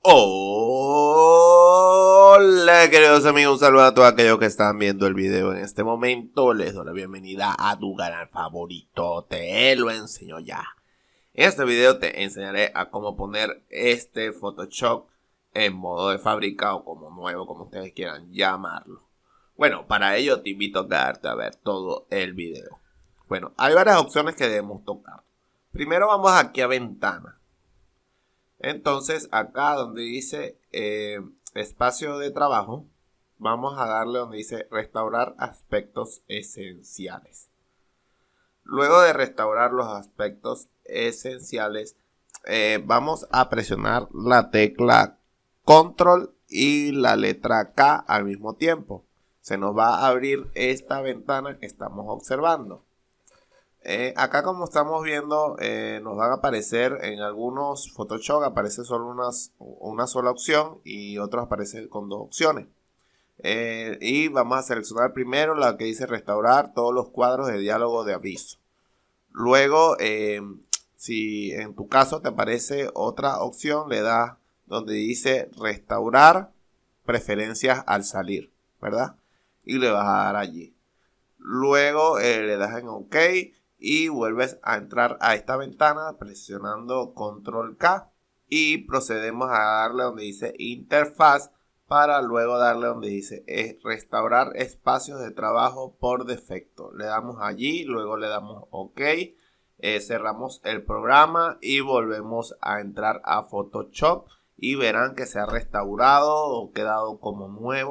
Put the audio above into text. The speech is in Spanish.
Hola queridos amigos, un saludo a todos aquellos que están viendo el video en este momento. Les doy la bienvenida a tu canal favorito, te lo enseño ya. En este video te enseñaré a cómo poner este Photoshop en modo de fábrica o como nuevo, como ustedes quieran llamarlo. Bueno, para ello te invito a quedarte a ver todo el video. Bueno, hay varias opciones que debemos tocar. Primero vamos aquí a ventana. Entonces acá donde dice espacio de trabajo, vamos a darle donde dice restaurar aspectos esenciales. Luego de restaurar los aspectos esenciales, vamos a presionar la tecla Control y la letra K al mismo tiempo. Se nos va a abrir esta ventana que estamos observando. Acá como estamos viendo nos van a aparecer en algunos Photoshop aparece solo una sola opción y otros aparecen con dos opciones. Y vamos a seleccionar primero la que dice restaurar todos los cuadros de diálogo de aviso. Luego si en tu caso te aparece otra opción, le das donde dice restaurar preferencias al salir, ¿verdad? Y le vas a dar allí. Luego le das en OK y vuelves a entrar a esta ventana presionando Control K y procedemos a darle donde dice interfaz para luego darle donde dice restaurar espacios de trabajo por defecto. Le damos allí, luego le damos OK, cerramos el programa y volvemos a entrar a Photoshop y verán que se ha restaurado o quedado como nuevo.